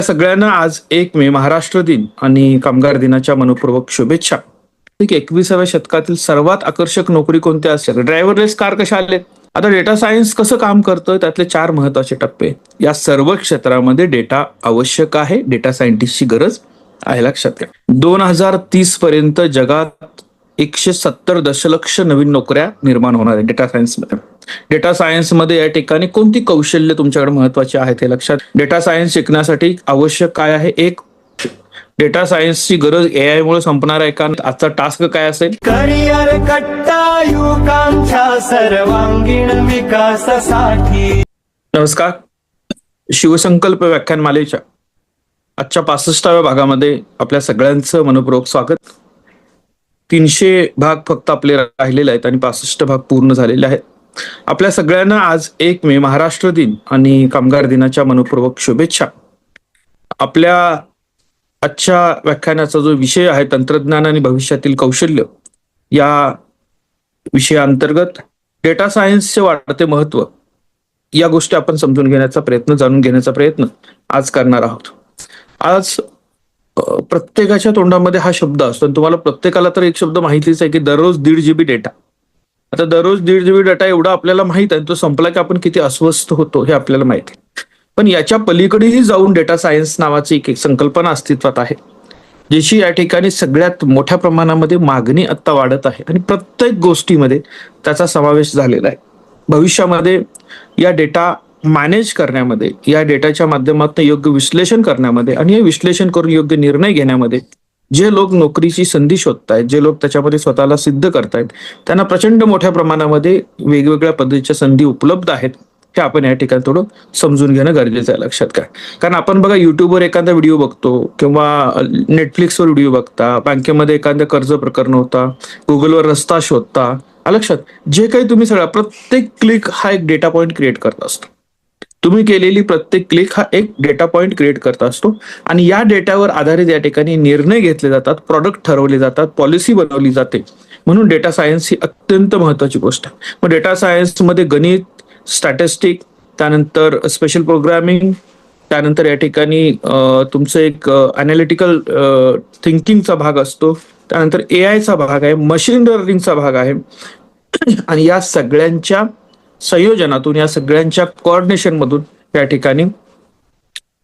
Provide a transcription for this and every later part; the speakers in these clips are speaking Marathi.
सगळ्यांना आज 1 मे महाराष्ट्र दिन आणि कामगार दिनाच्या मनपूर्वक शुभेच्छा. 21व्या शतकातील सर्वात आकर्षक नोकरी कोणत्या असेल? ड्रायव्हरलेस कार कशा आले? आता डेटा सायन्स कसं काम करतं त्यातले 4 महत्वाचे टप्पे. या सर्व क्षेत्रामध्ये डेटा आवश्यक आहे. डेटा सायंटिस्टची गरज आहे, लक्षात घ्या. 2030 पर्यंत जगात 170 दशलक्ष नवीन नोकऱ्या निर्माण होणार आहेत डेटा सायन्समध्ये. डेटा सायन्समध्ये या ठिकाणी कोणती कौशल्य तुमच्याकडे महत्वाची आहेत हे लक्षात. डेटा सायन्स शिकण्यासाठी आवश्यक काय आहे? एक, डेटा सायन्सची गरज AI मुळे संपणार आहे का? आजचा टास्क काय असेल? करिअर कट्टा युगांच्या सर्वांगीण विकासासाठी. नमस्कार. शिवसंकल्प व्याख्यानमालेच्या आजच्या 65व्या भागामध्ये आपल्या सगळ्यांचं मनपूर्वक स्वागत. 300 भाग फक्त आपले राहिलेले आहेत आणि 65 भाग पूर्ण झालेले आहेत. आपल्या सगळ्यांना आज 1 मे महाराष्ट्र दिन आणि कामगार दिनाच्या मनपूर्वक शुभेच्छा. आपल्या आजच्या व्याख्यानाचा जो विषय आहे तंत्रज्ञान आणि भविष्यातील कौशल्य, या विषयाअंतर्गत डेटा सायन्सचे वाढते महत्व या गोष्टी आपण समजून घेण्याचा प्रयत्न, जाणून घेण्याचा प्रयत्न आज करणार आहोत. आज प्रत्येकाच्या तोंडामध्ये हा शब्द असतो आणि तुम्हाला प्रत्येकाला तर एक शब्द माहितीच आहे की दररोज 1.5 GB डेटा. आता दररोज 1.5 GB डेटा एवढा आपल्याला माहित आहे, तो संपला की आपण किती अस्वस्थ होतो हे आपल्याला माहिती आहे. पण याच्या पलीकडेही जाऊन डेटा सायन्स नावाची एक संकल्पना अस्तित्वात आहे, ज्याची या ठिकाणी सगळ्यात मोठ्या प्रमाणामध्ये मागणी आता वाढत आहे आणि प्रत्येक गोष्टीमध्ये त्याचा समावेश झालेला आहे. भविष्यामध्ये या डेटा मॅनेज करण्यामध्ये, या डेटाच्या माध्यमातून योग्य विश्लेषण करण्यामध्ये आणि हे विश्लेषण करून योग्य निर्णय घेण्यामध्ये जे लोक नोकरीची संधी शोधतायत, जे लोक त्याच्यामध्ये स्वतःला सिद्ध करतायत, त्यांना प्रचंड मोठ्या प्रमाणामध्ये वेगवेगळ्या पद्धतीच्या संधी उपलब्ध आहेत. हे आपण या ठिकाणी थोडं समजून घेणं गरजेचं आहे, लक्षात घ्या. कारण आपण बघा युट्यूबवर एखादा व्हिडिओ बघतो किंवा नेटफ्लिक्सवर व्हिडिओ बघता, बँकेमध्ये एखादं कर्ज प्रकरण होता, गुगलवर रस्ता शोधता, लक्षात जे काही तुम्ही सगळं, प्रत्येक क्लिक हा एक डेटा पॉइंट क्रिएट करत असतो. तुम्ही केलेली प्रत्येक क्लिक हा एक डेटा पॉइंट क्रिएट करत असतो आणि या डेटावर आधारित या ठिकाणी निर्णय घेतले जातात, प्रॉडक्ट ठरवले जातात, पॉलिसी बनवली जाते. म्हणून डेटा सायन्स ही अत्यंत महत्वाची गोष्ट आहे. मग डेटा सायन्समध्ये गणित, स्टॅटिस्टिक, त्यानंतर स्पेशल प्रोग्रामिंग, त्यानंतर या ठिकाणी तुमचं एक अनालिटिकल थिंकिंगचा भाग असतो, त्यानंतर AIचा भाग आहे, मशीन लर्निंगचा भाग आहे आणि या सगळ्यांच्या संयोजनातून, या सगळ्यांच्या कोऑर्डिनेशन मधून या ठिकाणी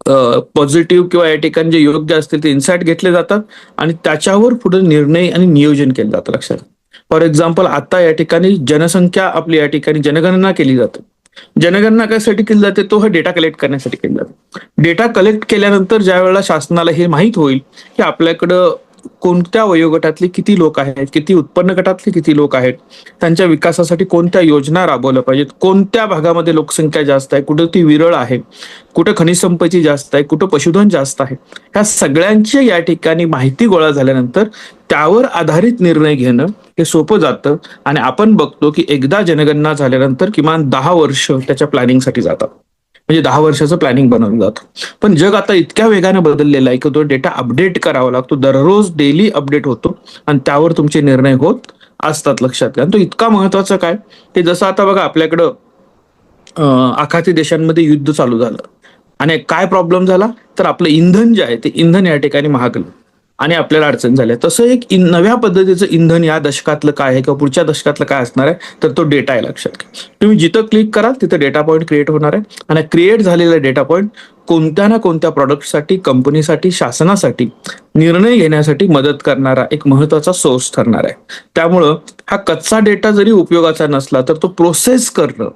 पॉझिटिव्ह किंवा या ठिकाणी जे योग्य असतील ते इन्साइट घेतले जातात आणि त्याच्यावर पुढे निर्णय आणि नियोजन केलं जातं, लक्षात. फॉर एक्झाम्पल आता या ठिकाणी जनसंख्या आपली या ठिकाणी जनगणना केली जाते. जनगणना कशासाठी केली जाते? तो हा डेटा कलेक्ट करण्यासाठी केली जाते. डेटा कलेक्ट केल्यानंतर ज्या वेळेला शासनाला हे माहीत होईल की आपल्याकडं कोणत्या वयोगटातले किती लोक आहेत, किती उत्पन्न गटातले किती लोक आहेत, त्यांच्या विकासासाठी कोणत्या योजना राबवल्या पाहिजेत, कोणत्या भागामध्ये लोकसंख्या जास्त आहे, कुठं ती विरळ आहे, कुठं खनिज संपत्ती जास्त आहे, कुठं पशुधन जास्त आहे, ह्या सगळ्यांची या ठिकाणी माहिती गोळा झाल्यानंतर त्यावर आधारित निर्णय घेणं हे सोपं जातं आणि आपण बघतो की एकदा जनगणना झाल्यानंतर किमान 10 वर्ष त्याच्या प्लॅनिंगसाठी जातात. म्हणजे 10 वर्षाचं प्लॅनिंग बनवलं जातं. पण जग आता इतक्या वेगाने बदललेलं आहे की तो डेटा अपडेट करावा लागतो, दररोज डेली अपडेट होतो आणि त्यावर तुमचे निर्णय होत असतात, लक्षात घ्या. तो इतका महत्वाचा काय ते, जसं आता बघा आपल्याकडं आखाती देशांमध्ये युद्ध चालू झालं आणि काय प्रॉब्लेम झाला तर आपलं इंधन जे आहे ते इंधन या ठिकाणी महागलं आणि आपल्याला अडचण झाली. तसं एक नव्या पद्धतीचं इंधन या दशकातलं काय आहे किंवा पुढच्या दशकातलं काय असणार आहे तर तो डेटा आहे, लक्षात घ्या. तुम्ही जिथं क्लिक कराल तिथं डेटा पॉइंट क्रिएट होणार आहे आणि क्रिएट झालेला डेटा पॉइंट कोणत्या ना कोणत्या प्रॉडक्टसाठी, कंपनीसाठी, शासनासाठी निर्णय घेण्यासाठी मदत करणारा एक महत्वाचा सोर्स ठरणार आहे. त्यामुळं हा कच्चा डेटा जरी उपयोगाचा नसला तर तो प्रोसेस करणं,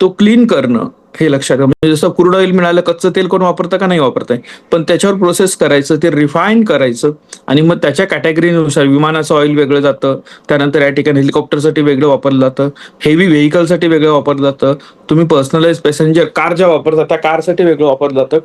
तो क्लीन करणं हे लक्षात घ्या. म्हणजे जसं क्रूड ऑइल मिळालं, कच्चं तेल कोण वापरतं का? नाही वापरताय. पण त्याच्यावर प्रोसेस करायचं, ते रिफाईन करायचं आणि मग त्याच्या कॅटेगरीनुसार विमानाचं ऑइल वेगळं जातं, त्यानंतर या ठिकाणी हेलिकॉप्टरसाठी वेगळं वापरलं जातं, हेवी व्हेकलसाठी वेगळं वापरलं जातं, तुम्ही पर्सनलाइज पॅसेंजर कार ज्या वापरतात त्या कारसाठी वेगळं वापरलं जातं.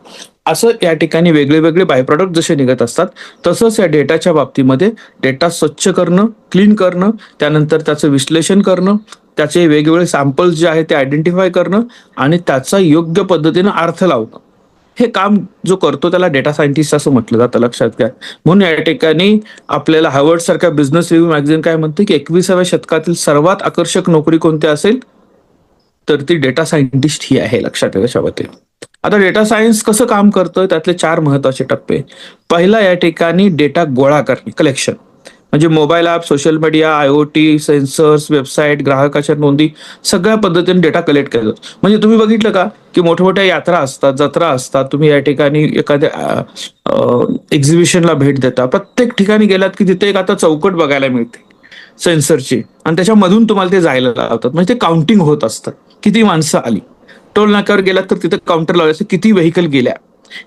असं या ठिकाणी वेगळे वेगळे बाय प्रॉडक्ट जसे निघत असतात तसंच या डेटाच्या बाबतीमध्ये डेटा स्वच्छ करणं, क्लीन करणं, त्यानंतर त्याचं विश्लेषण करणं, त्याचे वेगवेगळे सॅम्पल्स जे आहेत ते आयडेंटिफाय करणं आणि त्याचा योग्य पद्धतीनं अर्थ लावणं, हे काम जो करतो त्याला डेटा सायंटिस्ट असं म्हटलं जातं, लक्षात घ्या. म्हणून या ठिकाणी आपल्याला हार्वर्ड सारख्या बिझनेस रिव्ह्यू मॅगझिन काय म्हणते की 21व्या शतकातील सर्वात आकर्षक नोकरी कोणती असेल तर ती डेटा सायंटिस्ट ही आहे, लक्षात घ्या. त्याच्यामध्ये आता डेटा सायन्स कसं काम करतं त्यातले 4 महत्वाचे टप्पे. पहिला या ठिकाणी डेटा गोळा करणे, कलेक्शन. म्हणजे mobile app, social media, IoT, sensors, website, ग्राहकाच्या नोंदी सगळ्या पद्धतीने डेटा कलेक्ट केला जातो. म्हणजे तुम्ही बघितलं का, की मोठमोठ्या यात्रा असतात, जत्रा असतात. तुम्ही या ठिकाणी एखाद्या एक्झिबिशनला भेट देता. प्रत्येक ठिकाणी गेलात की तिथे एक आता चौकट बघायला मिळते सेन्सरची आणि त्याच्यामधून तुम्हाला ते जायला लावतात. म्हणजे ते काउंटिंग होत असतं. किती माणसं आली. टोल नाक्यावर गेलात तर तिथे काउंटर लावले असते, किती व्हेकल गेल्या.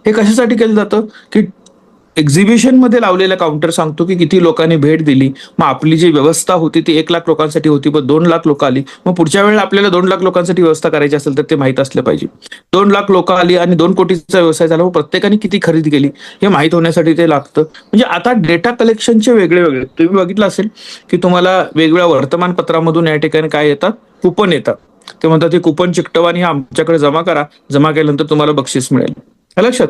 हे कशासाठी केलं जातं, की एक्झिबिशन मध्ये लावलेला काउंटर सांगतो की किती लोकांनी भेट दिली. मग आपली जी व्यवस्था होती ती 1,00,000 लोकांसाठी होती, पण 2,00,000 लोक आली. मग पुढच्या वेळेला आपल्याला 2,00,000 लोकांसाठी व्यवस्था करायची असेल तर ते माहित असलं पाहिजे. 2,00,000 लोक आली आणि 2 कोटीचा व्यवसाय झाला, मग प्रत्येकाने किती खरेदी केली हे माहित होण्यासाठी ते लागतं. म्हणजे आता डेटा कलेक्शनचे वेगळे वेगळे तुम्ही बघितलं असेल की तुम्हाला वेगवेगळ्या वर्तमानपत्रामधून या ठिकाणी काय येतात, कुपन येतात. ते म्हणतात हे कुपन चिकटवा आणि हे आमच्याकडे जमा करा. जमा केल्यानंतर तुम्हाला बक्षीस मिळेल. हे लक्षात.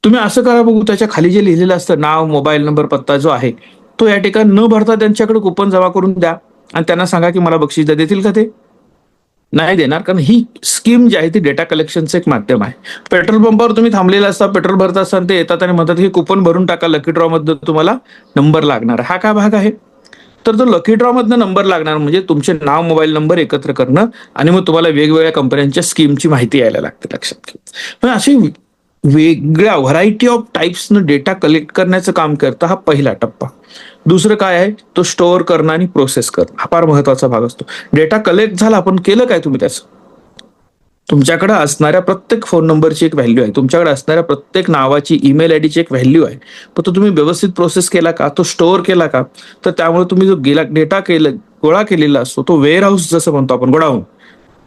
तुम्ही असं करा बघू, त्याच्या खाली जे लिहिलेलं असतं नाव, मोबाईल नंबर, पत्ता जो आहे तो या ठिकाणी न भरता त्यांच्याकडे कुपन जमा करून द्या आणि त्यांना सांगा की मला बक्षीस द्या. देतील का ते? नाही देणार, कारण ही स्कीम जी आहे ती डेटा कलेक्शनचं एक माध्यम आहे. पेट्रोल पंपावर तुम्ही थांबलेला असता, पेट्रोल भरत असताना ते येतात आणि म्हणतात की कुपन भरून टाका, लकी ड्रॉ मध्ये तुम्हाला नंबर लागणार. हा काय भाग आहे? तर तो लकी ड्रॉ मधनं नंबर लागणार म्हणजे तुमचे नाव, मोबाईल नंबर एकत्र करणं आणि मग तुम्हाला वेगवेगळ्या कंपन्यांच्या स्कीमची माहिती यायला लागते. लक्षात घ्या. पण अशी वेगळ्या व्हरायटी ऑफ टाइप्सनं डेटा कलेक्ट करण्याचं काम करतं. हा पहिला टप्पा. दुसरं काय आहे, तो स्टोअर करणं आणि प्रोसेस करणं. हा फार महत्वाचा भाग असतो. डेटा कलेक्ट झाला, पण केलं काय तुम्ही त्याचं? तुमच्याकडे असणाऱ्या प्रत्येक फोन नंबरची एक व्हॅल्यू आहे. तुमच्याकडे असणाऱ्या प्रत्येक नावाची, ईमेल आयडीची एक व्हॅल्यू आहे. पण तो तुम्ही व्यवस्थित प्रोसेस केला का, तो स्टोअर केला का? तर त्यामुळे तुम्ही जो गेला डेटा गोळा केलेला असतो तो वेअर हाऊस जसं म्हणतो आपण, गोडाऊन.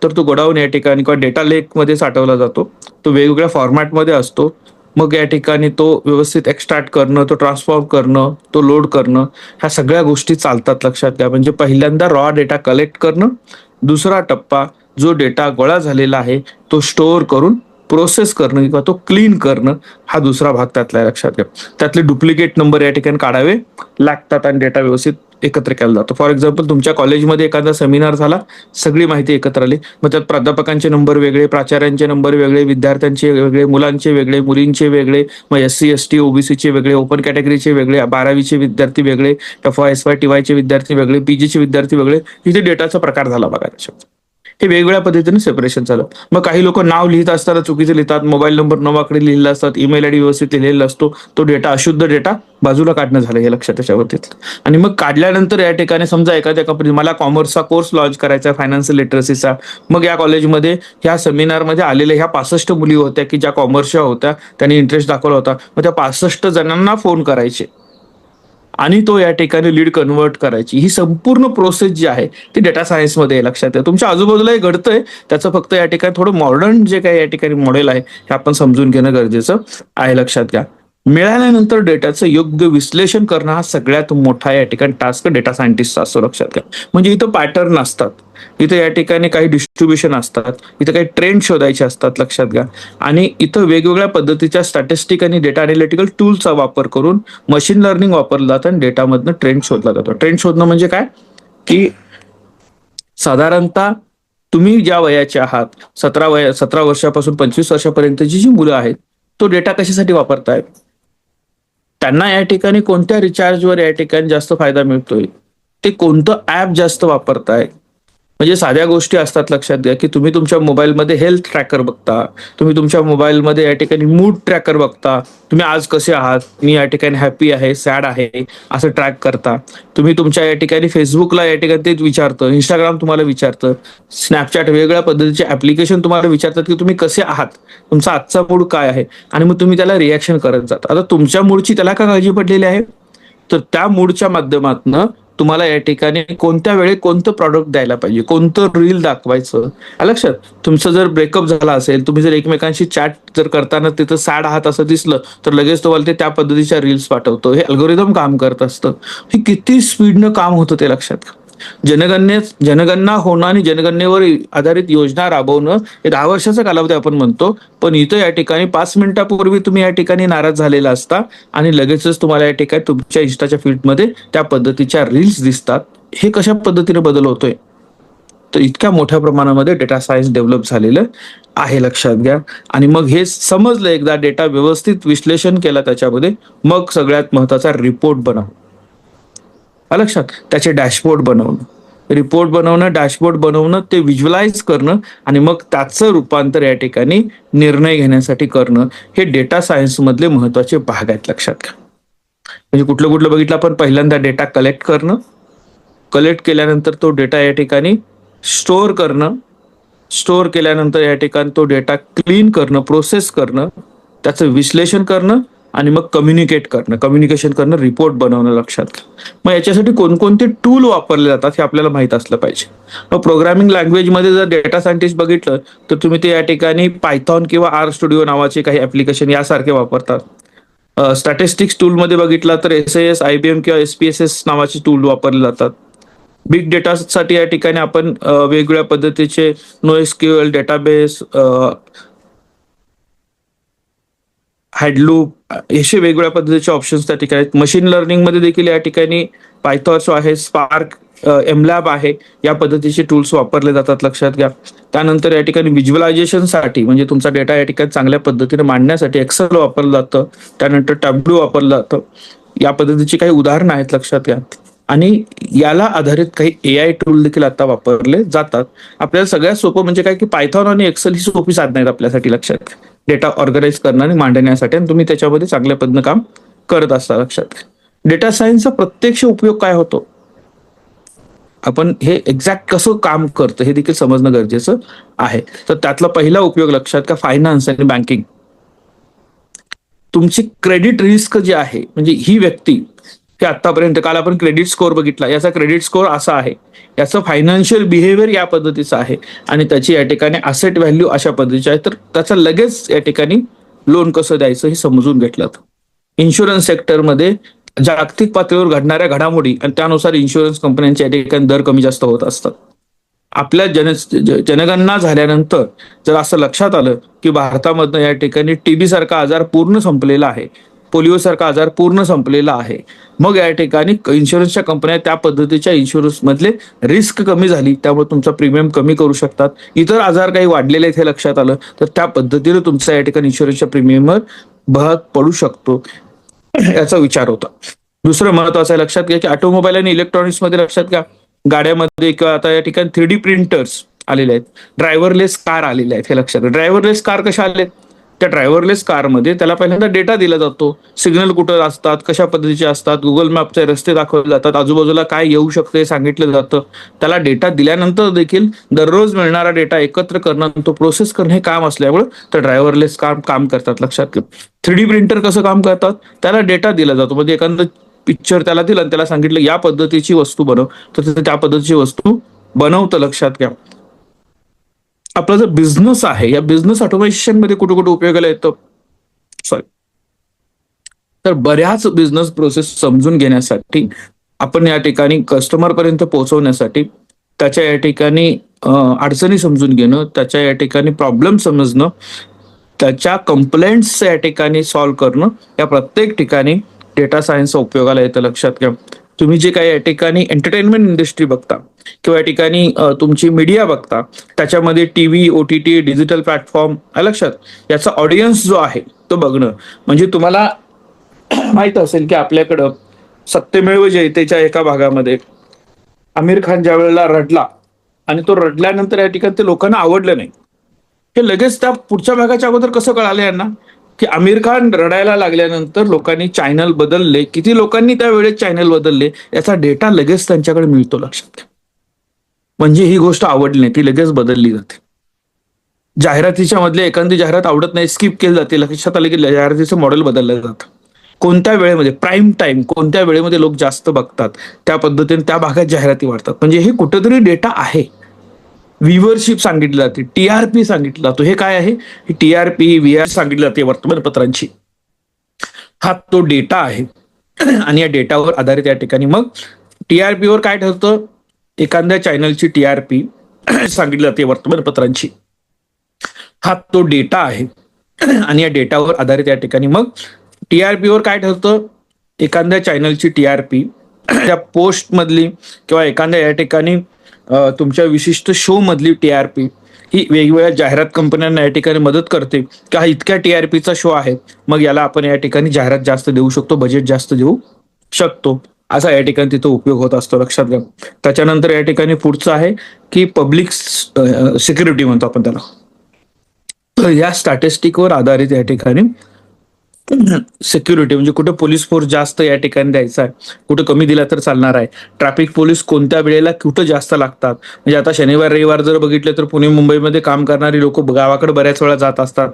तर तो गोडाऊन या ठिकाणी किंवा डेटा लेक मध्ये साठवला जातो. तो वेगवेगळ्या फॉर्मॅटमध्ये असतो. मग या ठिकाणी तो व्यवस्थित एक्स्ट्रॅक्ट करणं, तो ट्रान्सफॉर्म करणं, तो लोड करणं, ह्या सगळ्या गोष्टी चालतात. लक्षात घ्या. म्हणजे पहिल्यांदा रॉ डेटा कलेक्ट करणं. दुसरा टप्पा, जो डेटा गोळा झालेला आहे तो स्टोअर करून प्रोसेस करणं किंवा तो क्लीन करणं, हा दुसरा भाग त्यातला आहे. लक्षात घ्या. त्यातले डुप्लिकेट नंबर या ठिकाणी काढावे लागतात आणि डेटा व्यवस्थित एकत्र केला जातो. फॉर एक्झाम्पल, तुमच्या कॉलेजमध्ये एखादा सेमिनार झाला, सगळी माहिती एकत्र आली, मग त्यात प्राध्यापकांचे नंबर वेगळे, प्राचार्यांचे नंबर वेगळे, विद्यार्थ्यांचे वेगळे, मुलांचे वेगळे, मुलींचे वेगळे, मग SC ST OBCचे वेगळे, ओपन कॅटेगरीचे वेगळे, 12वीचे विद्यार्थी वेगळे, FY TY चे विद्यार्थी वेगळे, PGचे विद्यार्थी वेगळे. इथे डेटाचा प्रकार झाला बघा. त्याच्यात हे वेगवेगळ्या पद्धतीने सेपरेशन झालं. मग काही लोक नाव लिहित असताना चुकीचे लिहितात, मोबाईल नंबर नवाकडे लिहिलेला असतात, ईमेल आयडी व्यवस्थित लिहिलेला असतो. तो डेटा, अशुद्ध डेटा बाजूला काढणं झालं, हे लक्षात त्याच्यावरती. आणि मग काढल्यानंतर या ठिकाणी समजा एखाद्या कंपनी, मला कॉमर्सचा कोर्स लॉन्च करायचा आहे, फायनान्शियल लिटरसीचा. मग या कॉलेजमध्ये ह्या सेमिनारमध्ये आलेल्या ह्या 65 मुली होत्या की ज्या कॉमर्सच्या होत्या, त्यांनी इंटरेस्ट दाखवला होता. मग त्या 65 जणांना फोन करायचे आणि तो या ठिकाणी लीड कन्वर्ट करायची. ही संपूर्ण प्रोसेस जी आहे ती डेटा सायन्समध्ये लक्षात आहे. तुमच्या आजूबाजूलाही घडतंय, त्याचं फक्त या ठिकाणी थोडं मॉडर्न जे काही या ठिकाणी मॉडेल आहे हे आपण समजून घेणं गरजेचं आहे. लक्षात घ्या. मिळाल्यानंतर डेटाचं योग्य विश्लेषण करणं हा सगळ्यात मोठा या ठिकाणी टास्क डेटा सायंटिस्टचा असतो. लक्षात घ्या. म्हणजे इथं पॅटर्न असतात, इथं या ठिकाणी काही डिस्ट्रीब्युशन असतात, इथं काही ट्रेंड शोधायचे असतात. लक्षात घ्या. आणि इथं वेगवेगळ्या पद्धतीच्या स्टॅटिस्टिक आणि डेटा अनालिटिकल टूलचा वापर करून मशीन लर्निंग वापरलं जातं आणि डेटामधनं ट्रेंड शोधला जातो. ट्रेंड शोधणं म्हणजे काय, की साधारणतः तुम्ही ज्या वयाचे आहात, 17 वर्षापासून 25 वर्षापर्यंतची जी मुलं आहेत, तो डेटा कशासाठी वापरतायत, त्यांना या ठिकाणी कोणत्या रिचार्जवर या ठिकाणी जास्त फायदा मिळतोय, ते कोणतं ऍप जास्त वापरताय. म्हणजे साध्या गोष्टी असतात. लक्षात घ्या की तुम्ही तुमच्या मोबाईलमध्ये हेल्थ ट्रॅकर बघता, तुम्ही तुमच्या मोबाईलमध्ये या ठिकाणी मूड ट्रॅकर बघता, तुम्ही आज कसे आहात, मी या ठिकाणी हॅपी आहे, सॅड आहे, असं ट्रॅक करता. तुम्ही तुमच्या या ठिकाणी फेसबुकला या ठिकाणी ते विचारतं, इंस्टाग्राम तुम्हाला विचारतं, स्नॅपचॅट वेगवेगळ्या पद्धतीचे ऍप्लिकेशन तुम्हाला विचारतात की तुम्ही कसे आहात, तुमचा आजचा मूड काय आहे, आणि मग तुम्ही त्याला रिॲक्शन करत जाता. आता तुमच्या मूडची त्याला का काळजी पडलेली आहे, तर त्या मूडच्या माध्यमातून तुम्हाला या ठिकाणी कोणत्या वेळी कोणतं प्रॉडक्ट द्यायला पाहिजे, कोणतं रील दाखवायचं. लक्षात. तुमचं जर ब्रेकअप झाला असेल, तुम्ही जर एकमेकांशी चॅट जर करताना तिथं सॅड आहात असं दिसलं तर लगेच तुम्हाला ते त्या पद्धतीच्या रील्स पाठवतो. हे अल्गोरिदम काम करत असतं. हे किती स्पीडनं काम होतं ते लक्षात घ्या. जनगणना होणं आणि जनगणनेवर आधारित योजना राबवणं हे 10 वर्षाचा कालावधी आपण म्हणतो, पण इथं या ठिकाणी 5 मिनिटापूर्वी तुम्ही या ठिकाणी नाराज झालेला असता आणि लगेचच तुम्हाला या ठिकाणी तुमच्या इंस्टाच्या फीडमध्ये त्या पद्धतीच्या रील्स दिसतात. हे कशा पद्धतीने बदल होतोय तर इतक्या मोठ्या प्रमाणामध्ये डेटा सायन्स डेव्हलप झालेलं आहे, लक्षात घ्या. आणि मग हे समजलं एकदा, डेटा व्यवस्थित विश्लेषण केला त्याच्यामध्ये, मग सगळ्यात महत्वाचा रिपोर्ट बनव, लक्षात. त्याचे डॅशबोर्ड बनवणं, रिपोर्ट बनवणं, डॅशबोर्ड बनवणं, ते व्हिज्युअलाइज करणं आणि मग त्याचं रूपांतर या ठिकाणी निर्णय घेण्यासाठी करणं, हे डेटा सायन्स मधले महत्वाचे भाग आहेत, लक्षात घ्या. म्हणजे कुठलं कुठलं बघितलं आपण? पहिल्यांदा डेटा कलेक्ट करणं, कलेक्ट केल्यानंतर तो डेटा या ठिकाणी स्टोअर करणं, स्टोअर केल्यानंतर या ठिकाणी तो डेटा क्लीन करणं, प्रोसेस करणं, त्याचं विश्लेषण करणं आणि मग कम्युनिकेट करणं, कम्युनिकेशन करणं, रिपोर्ट बनवणं, लक्षात घ्या. मग याच्यासाठी कोणकोणते टूल वापरले जातात हे आपल्याला माहित असलं पाहिजे. मग प्रोग्रामिंग लँग्वेजमध्ये जर डेटा सायंटिस्ट बघितलं तर तुम्ही ते या ठिकाणी पायथॉन किंवा आर स्टुडिओ नावाचे काही ऍप्लिकेशन यासारखे वापरतात. स्टॅटिस्टिक्स टूलमध्ये बघितला तर SAS, IBM किंवा SPSS नावाचे टूल वापरले जातात. बिग डेटासाठी या ठिकाणी आपण वेगवेगळ्या पद्धतीचे NoSQL डेटाबेस, हॅडलूप, असे वेगवेगळ्या पद्धतीचे ऑप्शन्स त्या ठिकाणी आहेत. मशीन लर्निंग मध्ये देखील या ठिकाणी पायथॉन आहे, स्पार्क, MLab आहे, या पद्धतीचे टूल्स वापरले जातात, लक्षात घ्या. त्यानंतर या ठिकाणी व्हिज्युअलायझेशनसाठी म्हणजे तुमचा डेटा या ठिकाणी चांगल्या पद्धतीने मांडण्यासाठी एक्सेल वापरलं जातं. त्यानंतर टॅब्ल्यू वापरलं जातं. या पद्धतीची काही उदाहरणं आहेत, लक्षात घ्या. आणि याला आधारित काही AI टूल देखील आता वापरले जातात. आपल्याला सगळ्यात सोपं म्हणजे काय की पायथॉन आणि एक्सेल ही सोपी साधनं आहेत आपल्यासाठी, लक्षात घ्या. डेटा ऑर्गनाईज करणं आणि मांडण्यासाठी, आणि तुम्ही त्याच्यामध्ये चांगल्या पद्धतीने काम करत असता, लक्षात घ्या. डेटा सायन्सचा प्रत्यक्ष उपयोग काय होतो, आपण हे एक्झॅक्ट कसं काम करतं हे देखील समजणं गरजेचं आहे. तर त्यातला पहिला उपयोग लक्षात घ्या, फायनान्स आणि बँकिंग. तुमची क्रेडिट रिस्क जी आहे, म्हणजे ही व्यक्ती की आतापर्यंत, काल आपण क्रेडिट स्कोअर बघितला, याचा क्रेडिट स्कोअर असा आहे, याचं फायनान्शियल बिहेवियर या पद्धतीचं आहे आणि त्याची या ठिकाणी असेट व्हॅल्यू अशा पद्धतीची आहे, तर त्याचं लगेच या ठिकाणी लोन कसं द्यायचं हे समजून घेतलं. इन्शुरन्स सेक्टरमध्ये जागतिक पातळीवर घडणाऱ्या घडामोडी आणि त्यानुसार इन्शुरन्स कंपन्यांच्या या ठिकाणी दर कमी जास्त होत असतात. आपल्या जनगणना झाल्यानंतर जर असं लक्षात आलं की भारतामधनं या ठिकाणी TB सारखा आजार पूर्ण संपलेला आहे, पोलिओ सारखा आजार पूर्ण संपलेला आहे, मग या ठिकाणी इन्शुरन्सच्या कंपन्या त्या पद्धतीच्या इन्शुरन्स मधले रिस्क कमी झाली, त्यामुळे तुमचा प्रीमियम कमी करू शकतात. इतर आजार काही वाढलेले आहेत हे लक्षात आलं तर त्या पद्धतीने तुमचा या ठिकाणी इन्शुरन्सच्या प्रीमियमवर भाग पडू शकतो, याचा विचार होता. दुसरं महत्वाचं आहे, लक्षात घ्या की ऑटोमोबाईल आणि इलेक्ट्रॉनिक्स मध्ये, लक्षात घ्या, गाड्यामध्ये किंवा आता या ठिकाणी 3D प्रिंटर्स आलेले आहेत, ड्रायव्हरलेस कार आलेले आहेत, हे लक्षात घ्या. ड्रायव्हरलेस कार कशा आले? त्या ड्रायव्हरलेस कारमध्ये त्याला पहिल्यांदा डेटा दिला जातो, सिग्नल कुठं असतात, कशा पद्धतीचे असतात, गुगल मॅपचे रस्ते दाखवले जातात, आजूबाजूला काय येऊ शकते हे सांगितलं जातं. त्याला डेटा दिल्यानंतर देखील दररोज मिळणारा डेटा एकत्र करणं, तो प्रोसेस करणं हे काम असल्यामुळे तर ड्रायव्हरलेस कार काम करतात, लक्षात घ्या. 3D प्रिंटर कसं काम करतात? त्याला डेटा दिला जातो, म्हणजे एखादं पिक्चर त्याला दिलं आणि त्याला सांगितलं या पद्धतीची वस्तू बनव, तर त्या पद्धतीची वस्तू बनवतं, लक्षात घ्या. आपला जो बिझनेस आहे, या बिझनेस ऑटोमेशन मध्ये कुठे कुठे उपयोगाला येतं, तर बऱ्याच बिझनेस प्रोसेस समजून घेण्यासाठी, आपण या ठिकाणी कस्टमर पर्यंत पोहोचवण्यासाठी त्याच्या या ठिकाणी अडचणी समजून घेणं, त्याच्या या ठिकाणी प्रॉब्लेम समजणं, त्याच्या कंप्लेंट्स या ठिकाणी सॉल्व्ह करणं, या प्रत्येक ठिकाणी डेटा सायन्सचा उपयोगाला येतं, लक्षात घ्या. तुम्ही जे काही या ठिकाणी एंटरटेनमेंट इंडस्ट्री बघता किंवा या ठिकाणी तुमची मीडिया बघता, त्याच्यामध्ये TV, OTT, डिजिटल प्लॅटफॉर्म, लक्षात, याचा ऑडियन्स जो आहे तो बघणं. म्हणजे तुम्हाला माहित असेल की आपल्याकडं सत्यमेव जयतेच्या एका भागामध्ये आमिर खान ज्या वेळेला रडला आणि तो रडल्यानंतर या ठिकाणी ते लोकांना आवडलं नाही, हे लगेच त्या पुढच्या भागाच्या अगोदर कसं कळालं यांना की आमिर खान रडायला लागल्यानंतर लोकांनी चॅनल बदलले, किती लोकांनी त्या वेळेत चॅनल बदलले, याचा डेटा लगेच त्यांच्याकडे मिळतो, लक्षात घ्या. म्हणजे ही गोष्ट आवडली नाही, ती लगेच बदलली जाते. जाहिरातीच्या मधले एखादी जाहिरात आवडत नाही, स्किप केली जाते, लक्षात आलं की जाहिरातीचं मॉडेल बदललं जातं. कोणत्या वेळेमध्ये, प्राईम टाइम, कोणत्या वेळेमध्ये लोक जास्त बघतात, त्या पद्धतीने त्या भागात जाहिराती वाढतात. म्हणजे हे कुठेतरी डेटा आहे. व्ह्यूअरशिप सांगितली जाते, TRP सांगितलं जातो. हे काय आहे? TRP, VR सांगितली जाते वर्तमानपत्रांची. हा तो डेटा आहे आणि या डेटावर आधारित या ठिकाणी मग TRP वर काय ठरतं, एखाद्या चॅनलची TRP सांगितली जाते वर्तमानपत्रांची. हा तो डेटा आहे आणि या डेटावर आधारित या ठिकाणी मग TRP वर काय ठरतं, एखाद्या चॅनलची TRP, त्या पोस्ट मधली किंवा एखाद्या या ठिकाणी तुमच्या विशिष्ट शो मधली TRP ही वेगवेगळ्या जाहिरात कंपन्यांना या ठिकाणी मदत करते का हा इतक्या TRPचा शो आहे, मग याला आपण या ठिकाणी जाहिरात जास्त देऊ शकतो, बजेट जास्त देऊ शकतो, असा या ठिकाणी तिथं उपयोग होत असतो, लक्षात घ्या. त्याच्यानंतर या ठिकाणी पुढचं आहे की पब्लिक सिक्युरिटी म्हणतो आपण त्याला. तर या स्टॅटिस्टिकवर आधारित या ठिकाणी सिक्युरिटी म्हणजे कुठे पोलीस फोर्स जास्त या ठिकाणी द्यायचा आहे, कुठे कमी दिला तर चालणार आहे, ट्रॅफिक पोलीस कोणत्या वेळेला कुठं जास्त लागतात. म्हणजे आता शनिवार रविवार जर बघितले तर पुणे मुंबईमध्ये काम करणारी लोक गावाकडे बऱ्याच वेळा जात असतात.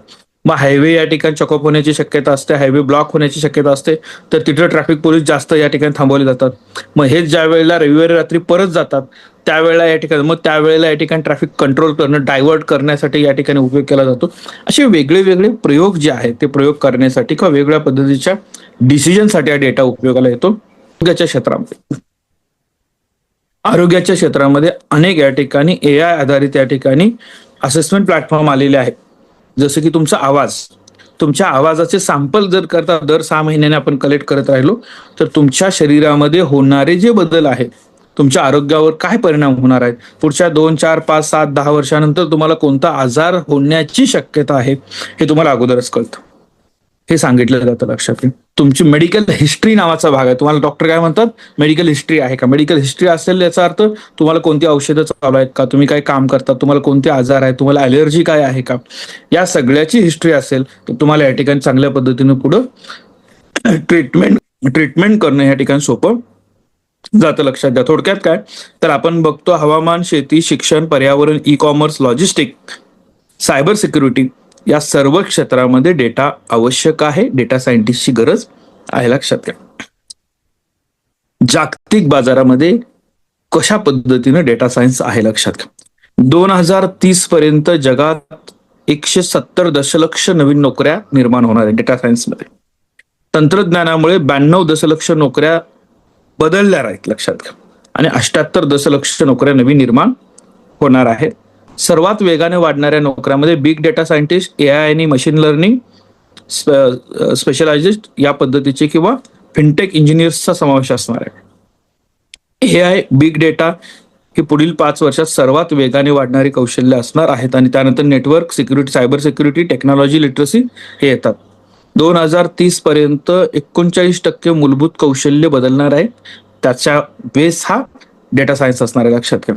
मग हायवे या ठिकाणी चॉकअप होण्याची शक्यता असते, हायवे ब्लॉक होण्याची शक्यता असते, तर तिथे ट्रॅफिक पोलीस जास्त या ठिकाणी थांबवले जातात. मग हेच ज्या वेळेला रविवारी रात्री परत जातात त्यावेळेला या ठिकाणी मग त्यावेळेला या ठिकाणी ट्रॅफिक कंट्रोल करणं, डायव्हर्ट करण्यासाठी या ठिकाणी उपयोग केला जातो. असे वेगळे वेगळे प्रयोग जे आहेत ते प्रयोग करण्यासाठी किंवा वेगवेगळ्या पद्धतीच्या डिसिजनसाठी हा डेटा उपयोगाला येतो. आरोग्याच्या क्षेत्रामध्ये अनेक या ठिकाणी AI आधारित या ठिकाणी असेसमेंट प्लॅटफॉर्म आलेले आहेत. जसं की तुमचा आवाज, तुमच्या आवाजाचे सॅम्पल जर करता दर 6 महिन्याने आपण कलेक्ट करत राहिलो तर तुमच्या शरीरामध्ये होणारे जे बदल आहेत, तुमच्या आरोग्यावर काय परिणाम होणार आहेत, पुढच्या 2, 4, 5, 7, 10 वर्षानंतर तुम्हाला कोणता आजार होण्याची शक्यता आहे हे तुम्हाला अगोदरच कळतं, हे सांगितलं जातं. लक्षात घ्या. तुमची मेडिकल हिस्ट्री नावाचा भाग आहे. तुम्हाला डॉक्टर काय म्हणतात, मेडिकल हिस्ट्री आहे का? मेडिकल हिस्ट्री असेल याचा अर्थ तुम्हाला कोणती औषधं चालू आहेत का, तुम्ही काय काम करता, तुम्हाला कोणते आजार आहेत, तुम्हाला ॲलर्जी काय आहे का, या सगळ्याची हिस्ट्री असेल तर तुम्हाला या ठिकाणी चांगल्या पद्धतीने पुढं ट्रीटमेंट करणं या ठिकाणी सोपं जातं. लक्षात घ्या. थोडक्यात काय तर आपण बघतो हवामान, शेती, शिक्षण, पर्यावरण, ई-कॉमर्स, लॉजिस्टिक, सायबर सिक्युरिटी या सर्व क्षेत्रामध्ये डेटा आवश्यक आहे. डेटा सायंटिस्टची गरज आहे. लक्षात घ्या. जागतिक बाजारामध्ये कशा पद्धतीने डेटा सायन्स आहे लक्षात घ्या. 2030 पर्यंत जगात 170 दशलक्ष नवीन नोकऱ्या निर्माण होणार आहेत डेटा सायन्समध्ये. तंत्रज्ञानामुळे 92 दशलक्ष नोकऱ्या बदलल्या आहेत. लक्षात घ्या. आणि 78 दशलक्ष नोकऱ्या नवीन निर्माण होणार आहेत. सर्वात वेगाने वाढणाऱ्या नोकऱ्यामध्ये बिग डेटा सायंटिस्ट, AI आणि मशीन लर्निंग स्पेशलायझिस्ट या पद्धतीचे किंवा फिनटेक इंजिनियर्सचा समावेश असणार आहे. AI, बिग डेटा ही पुढील 5 वर्षात सर्वात वेगाने वाढणारी कौशल्य असणार आहेत. आणि त्यानंतर network security, cyber security, technology literacy हे येतात. 2030 पर्यंत 39% मूलभूत कौशल्य बदलणार आहे. त्याचा बेस हा डेटा सायन्स असणार आहे. लक्षात घ्या.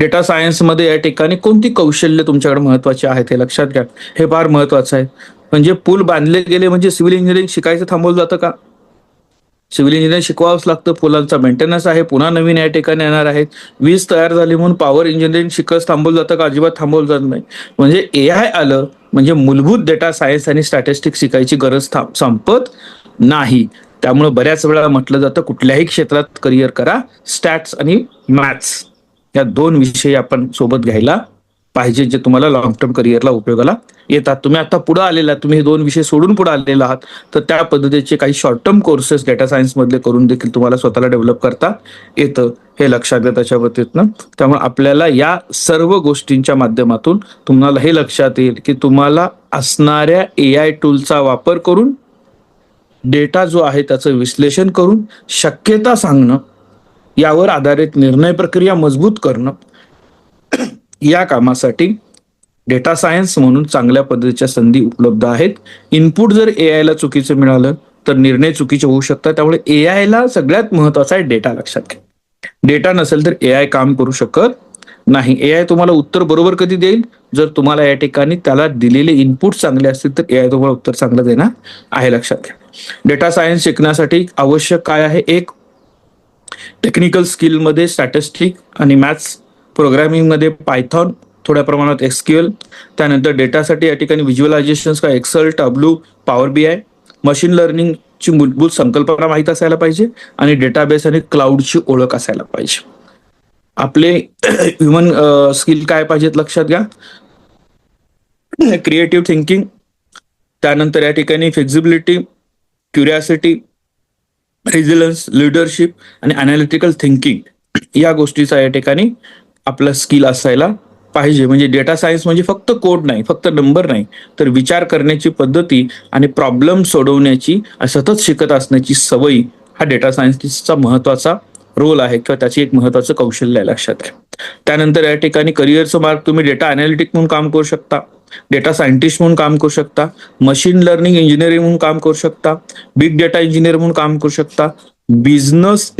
डेटा सायन्समध्ये या ठिकाणी कोणती कौशल्य तुमच्याकडे महत्वाची आहेत हे लक्षात घ्या. हे फार महत्वाचं आहे. म्हणजे पूल बांधले गेले म्हणजे सिव्हिल इंजिनिअरिंग शिकायचं थांबवलं जातं का? सिव्हिल इंजिनिअरिंग शिकवावंच लागतं. पुलांचा मेंटेनन्स आहे, पुन्हा नवीन या ठिकाणी येणार आहेत. वीज तयार झाली म्हणून पॉवर इंजिनिअरिंग शिकत थांबवलं जातं का? अजिबात थांबवलं जात नाही. म्हणजे AI आलं म्हणजे मूलभूत डेटा सायन्स आणि स्टॅटिस्टिक्स शिकायची गरज संपत नाही. त्यामुळे बऱ्याच वेळा म्हटलं जातं कुठल्याही क्षेत्रात करिअर करा, स्टॅट्स आणि मॅथ्स या 2 विषय आपण सोबत घ्यायला पाहिजे, जे तुम्हाला लॉंग टर्म करिअरला उपयोगाला येतात. तुम्ही आता पुढे आलेला, तुम्ही हे 2 विषय सोडून पुढे आलेला आहात तर त्या पद्धतीचे काही short term courses data science मधले करून देखील तुम्हाला स्वतःला डेव्हलप करता येतं, हे लक्षात घ्या त्याच्या बाबतीतनं. त्यामुळे आपल्याला या सर्व गोष्टींच्या माध्यमातून तुम्हाला हे लक्षात येईल की तुम्हाला असणाऱ्या AI टूलचा वापर करून डेटा जो आहे त्याचं विश्लेषण करून शक्यता सांगणं, यावर आधारित निर्णय प्रक्रिया मजबूत करणं, या कामासाठी डेटा सायन्स म्हणून चांगल्या पद्धतीच्या संधी उपलब्ध आहेत. इनपुट जर AI ला चुकीचं मिळालं तर निर्णय चुकीचे होऊ शकतात. त्यामुळे AI ला सगळ्यात महत्वाचा आहे डेटा. लक्षात घ्या. डेटा नसेल तर AI काम करू शकत नाही. AI तुम्हाला उत्तर बरोबर कधी देईल? जर तुम्हाला या ठिकाणी त्याला दिलेले इनपुट चांगले असतील तर AI तुम्हाला उत्तर चांगलं देणार आहे. लक्षात घ्या. डेटा सायन्स शिकण्यासाठी आवश्यक काय आहे? एक, टेक्निकल स्किलमध्ये स्टॅटिस्टिक आणि मॅथ्स, प्रोग्रामिंगमध्ये पायथॉन, थोड्या प्रमाणात SQL, त्यानंतर डेटासाठी या ठिकाणी व्हिज्युअलायझेशन का Excel, Tableau, power BI, machine लर्निंगची मूलभूत संकल्पना माहीत असायला पाहिजे आणि डेटाबेस आणि क्लाउडची ओळख असायला पाहिजे. आपले ह्युमन स्किल काय पाहिजेत लक्षात घ्या. क्रिएटिव्ह थिंकिंग, त्यानंतर या ठिकाणी फ्लेक्झिबिलिटी, क्युरिओसिटी, रेझिलियन्स, लिडरशिप आणि अनालिटिकल थिंकिंग या गोष्टीचा या ठिकाणी आपला स्किल असायला पाहिजे. म्हणजे डेटा सायन्स म्हणजे फक्त कोड नाही, फक्त नंबर नाही, तर विचार करण्याची पद्धती आणि प्रॉब्लेम सोडवण्याची सतत शिकत असण्याची सवय हा डेटा सायन्टिस्टचा महत्वाचा रोल आहे किंवा त्याची एक महत्वाचं कौशल्य आहे. लक्षात घ्या. त्यानंतर या ठिकाणी करिअरचं मार्ग तुम्ही डेटा अनालिटिक म्हणून काम करू शकता, डेटा सायंटिस्ट म्हणून काम करू शकता, मशीन लर्निंग इंजिनिअरिंग म्हणून काम करू शकता, बिग डेटा इंजिनियर म्हणून काम करू शकता, बिझनेस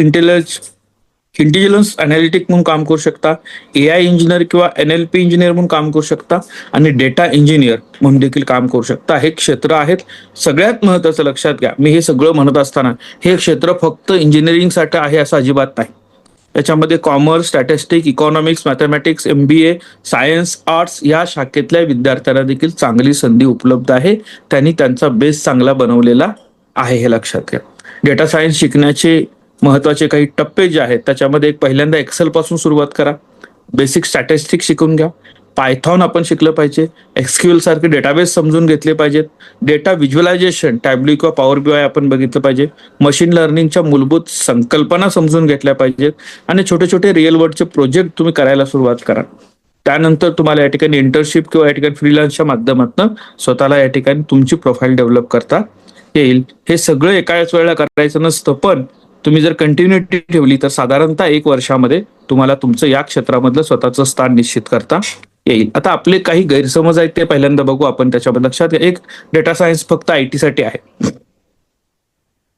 इंटेलिजन्स अनालिटिक म्हणून काम करू शकता, AI इंजिनियर किंवा NLP इंजिनियर म्हणून काम करू शकता आणि डेटा इंजिनियर म्हणून देखील काम करू शकता. हे क्षेत्र आहेत. सगळ्यात महत्त्वाचं लक्षात घ्या, मी हे सगळं म्हणत असताना हे क्षेत्र फक्त इंजिनिअरिंगसाठी आहे असं अजिबात नाही. याच्यामध्ये commerce, statistic, economics, mathematics, MBA, science, arts या शाखेतल्या विद्यार्थ्यांना देखील चांगली संधी उपलब्ध आहे. त्यांनी त्यांचा बेस चांगला बनवलेला आहे, हे लक्षात घ्या. डेटा सायन्स शिकण्याचे महत्वाचे काही टप्पे जे आहेत त्याच्यामध्ये एक पहिल्यांदा एक्सेल पासून सुरुवात करा, बेसिक स्टॅटिस्टिक्स शिकून घ्या, पायथॉन आपण शिकलं पाहिजे, SQL सारखे डेटाबेस समजून घेतले पाहिजेत, डेटा व्हिज्युअलायझेशन टॅब्ल्यू किंवा पॉवर BI आपण बघितलं पाहिजे, मशीन लर्निंगच्या मूलभूत संकल्पना समजून घेतल्या पाहिजेत आणि छोटे छोटे रिअल वर्ल्डचे प्रोजेक्ट तुम्ही करायला सुरुवात करा. त्यानंतर तुम्हाला या ठिकाणी इंटर्नशिप किंवा या ठिकाणी फ्रीलान्सच्या माध्यमातून स्वतःला या ठिकाणी तुमची प्रोफाईल डेव्हलप करता येईल. हे सगळं एकाच वेळेला करायचं नसतं, पण तुम्ही जर कंटिन्युटी ठेवली तर साधारणतः 1 वर्षामध्ये तुम्हाला तुमचं या क्षेत्रामधलं स्वतःचं स्थान निश्चित करता येईल. आता आपले काही गैरसमज आहेत ते पहिल्यांदा बघू आपण. त्याच्यामध्ये लक्षात घ्या, एक, डेटा सायन्स फक्त IT साठी आहे,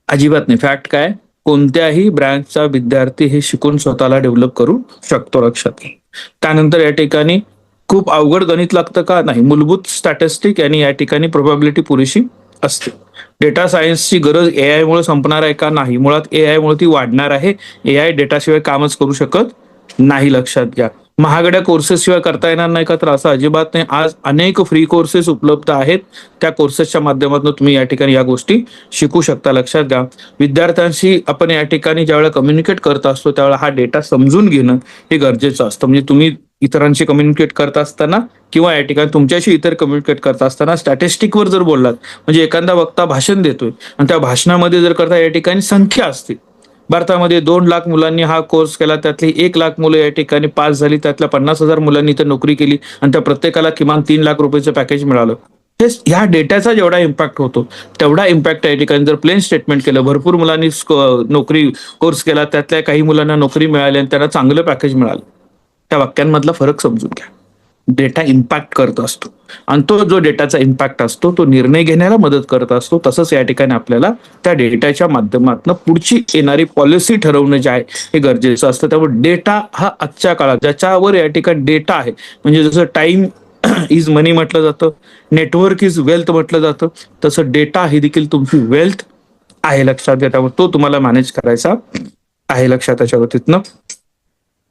अजिबात नाही. फॅक्ट काय, कोणत्याही ब्रँचचा विद्यार्थी हे शिकून स्वतःला डेव्हलप करू शकतो, लक्षात घ्या. त्यानंतर या ठिकाणी खूप अवघड गणित लागतं का, नाही. मूलभूत स्टॅटिस्टिक आणि या ठिकाणी प्रोबॅबिलिटी पुरेशी असते. डेटा सायन्सची गरज AI मुळे संपणार आहे का, नाही. मुळात AI मुळे ती वाढणार आहे. AI डेटाशिवाय कामच करू शकत नाही, लक्षात घ्या. महागड्या कोर्सेस शिवाय करता येणार नाही का, तर असं अजिबात नाही. आज अनेक फ्री कोर्सेस उपलब्ध आहेत, त्या कोर्सेसच्या माध्यमातून तुम्ही या ठिकाणी या गोष्टी शिकू शकता, लक्षात घ्या. विद्यार्थ्यांशी आपण या ठिकाणी ज्यावेळेला कम्युनिकेट करत असतो त्यावेळेला हा डेटा समजून घेणं हे गरजेचं असतं. म्हणजे तुम्ही इतरांशी कम्युनिकेट करत असताना किंवा या ठिकाणी तुमच्याशी इतर कम्युनिकेट करत असताना स्टॅटिस्टिकवर जर बोललात, म्हणजे एखादा वक्ता भाषण देतोय आणि त्या भाषणामध्ये जर करता या ठिकाणी संख्या असते, भारतामध्ये 2 लाख मुलांनी हा कोर्स केला, त्यातली 1 लाख मुलं या ठिकाणी पास झाली, त्यातल्या 50,000 मुलांनी तर नोकरी केली आणि त्या प्रत्येकाला किमान 3 लाख रुपयाचं पॅकेज मिळालं. हे ह्या डेटाचा जेवढा इम्पॅक्ट होतो तेवढा इम्पॅक्ट या ठिकाणी जर प्लेन स्टेटमेंट केलं, भरपूर मुलांनी नोकरी कोर्स केला, त्यातल्या काही मुलांना नोकरी मिळाली आणि त्यांना चांगलं पॅकेज मिळालं, त्या वाक्यांमधला फरक समजून घ्या. डेटा इम्पॅक्ट करत असतो आणि तो जो डेटाचा इम्पॅक्ट असतो तो निर्णय घेण्याला मदत करत असतो. तसंच या ठिकाणी आपल्याला त्या डेटाच्या माध्यमातून पुढची येणारी पॉलिसी ठरवणं जे आहे हे गरजेचं असतं. त्यामुळे डेटा हा आजच्या काळात ज्याच्यावर या ठिकाणी डेटा आहे, म्हणजे जसं टाइम इज मनी म्हटलं जातं, नेटवर्क इज वेल्थ म्हटलं जातं, तसं डेटा ही देखील तुमची वेल्थ आहे, लक्षात घ्या. त्यामुळे तो तुम्हाला मॅनेज करायचा आहे, लक्षात त्याच्या बाबतीतनं.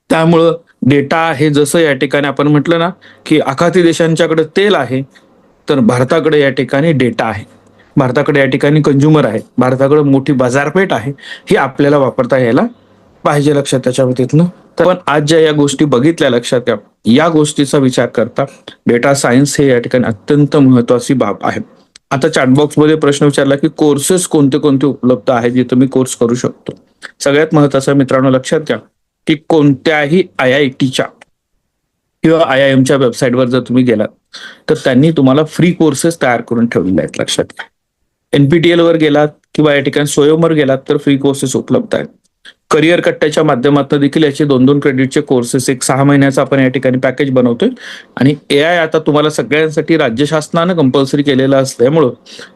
त्यामुळं डेटा हे जसं या ठिकाणी आपण म्हटलं ना की आखाती देशांच्याकडे तेल आहे, तर भारताकडे या ठिकाणी डेटा आहे, भारताकडे या ठिकाणी कंझ्युमर आहे, भारताकडे मोठी बाजारपेठ आहे. ही आपल्याला वापरता यायला पाहिजे, लक्षात त्याच्या बाबतीतनं. तर पण आज ज्या या गोष्टी बघितल्या, लक्षात घ्या, या गोष्टीचा विचार करता डेटा सायन्स हे या ठिकाणी अत्यंत महत्वाची बाब आहे. आता चॅटबॉक्स मध्ये प्रश्न विचारला की कोर्सेस कोणते कोणते उपलब्ध आहेत जे तुम्ही कोर्स करू शकतो. सगळ्यात महत्वाचं मित्रांनो लक्षात घ्या की कोणत्याही IITच्या किंवा IIMच्या वेबसाईटवर जर तुम्ही गेलात तर त्यांनी तुम्हाला फ्री कोर्सेस तयार करून ठेवलेले आहेत, लक्षात घ्या. NPTEL वर गेलात किंवा या ठिकाणी स्वयंवर गेलात तर फ्री कोर्सेस उपलब्ध आहेत. करिअर कट्ट्याच्या माध्यमातून देखील याचे 2-2 क्रेडिटचे कोर्सेस, एक 6 महिन्याचा आपण या ठिकाणी पॅकेज बनवतोय. आणि AI आता तुम्हाला सगळ्यांसाठी राज्य शासनानं कंपल्सरी केलेलं असल्यामुळं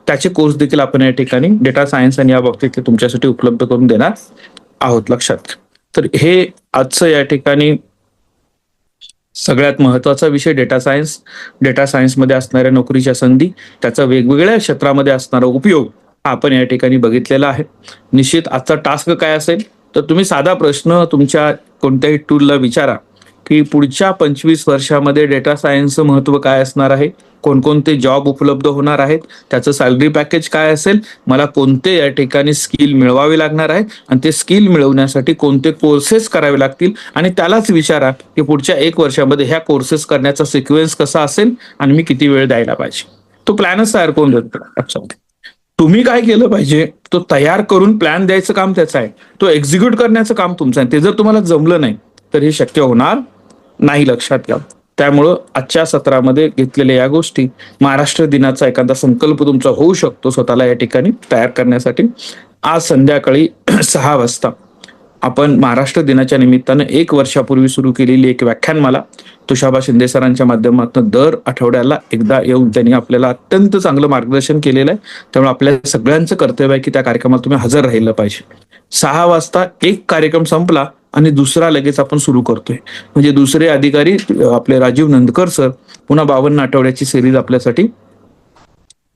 त्याचे कोर्स देखील आपण या ठिकाणी डेटा सायन्स आणि या बाबतीत तुमच्यासाठी उपलब्ध करून देणार आहोत, लक्षात घ्या. तर हे आजचं या ठिकाणी सगळ्यात महत्वाचा विषय डेटा सायन्स, डेटा सायन्समध्ये असणाऱ्या नोकरीच्या संधी, त्याचा वेगवेगळ्या क्षेत्रामध्ये असणारा उपयोग हा आपण या ठिकाणी बघितलेला आहे. निश्चित आजचा टास्क काय असेल तर तुम्ही साधा प्रश्न तुमच्या कोणत्याही टूलला विचारा की पुढच्या 25 वर्षामध्ये डेटा सायन्सचं महत्व काय असणार आहे, कोणकोणते जॉब उपलब्ध होणार आहेत, त्याचं सॅलरी पॅकेज काय असेल, मला कोणते या ठिकाणी स्किल मिळवावे लागणार आहे आणि ते स्किल मिळवण्यासाठी कोणते कोर्सेस करावे लागतील, आणि त्यालाच विचारा की पुढच्या 1 वर्षामध्ये ह्या कोर्सेस करण्याचा सिक्वेन्स कसा असेल आणि मी किती वेळ द्यायला पाहिजे. तो प्लॅनच तयार करून देतो. अच्छा, तुम्ही काय केलं पाहिजे, तो तयार करून प्लॅन द्यायचं काम त्याचं आहे, तो एक्झिक्यूट करण्याचं काम तुमचं आहे. ते जर तुम्हाला जमलं नाही तर हे शक्य होणार नाही, लक्षात घ्या. त्यामुळं आजच्या सत्रामध्ये घेतलेल्या या गोष्टी, महाराष्ट्र दिनाचा एखादा संकल्प तुमचा होऊ शकतो स्वतःला या ठिकाणी तयार करण्यासाठी. आज संध्याकाळी 6 वाजता आपण महाराष्ट्र दिनाच्या निमित्तानं 1 वर्षापूर्वी सुरू केलेली एक व्याख्यानमाला तुषाबा शिंदे सरांच्या माध्यमातून दर आठवड्याला एकदा येऊन त्यांनी आपल्याला अत्यंत चांगलं मार्गदर्शन केलेलं आहे. त्यामुळे आपल्या सगळ्यांचं कर्तव्य आहे की त्या कार्यक्रमात तुम्ही हजर राहिलं पाहिजे. 6 वाजता एक कार्यक्रम संपला आणि दुसरा लगेच आपण सुरू करतोय. म्हणजे दुसरे अधिकारी आपले राजीव नंदकर सर पुन्हा 52 आठवड्याची सिरीज आपल्यासाठी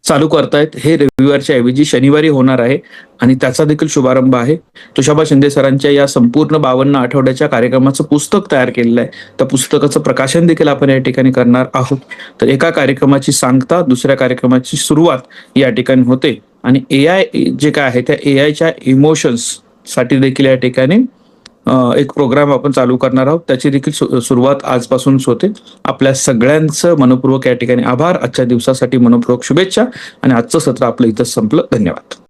चालू करतायत. हे रविवारच्या ऐवजी शनिवारी होणार आहे आणि त्याचा देखील शुभारंभ आहे. तुषाबा शिंदे सरांच्या या संपूर्ण 52 आठवड्याच्या कार्यक्रमाचं पुस्तक तयार केलेलं आहे. त्या पुस्तकाचं प्रकाशन देखील आपण या ठिकाणी करणार आहोत. तर एका कार्यक्रमाची सांगता दुसऱ्या कार्यक्रमाची सुरुवात या ठिकाणी होते आणि AI जे काय आहे त्या AIच्या इमोशन्स साठी देखील या ठिकाणी एक प्रोग्राम आपण चालू करणार आहोत. त्याची देखील सुरुवात आजपासूनच होते. आपल्या सगळ्यांचं मनपूर्वक या ठिकाणी आभार. आजच्या दिवसासाठी मनपूर्वक शुभेच्छा आणि आजचं सत्र आपलं इथंच संपलं. धन्यवाद.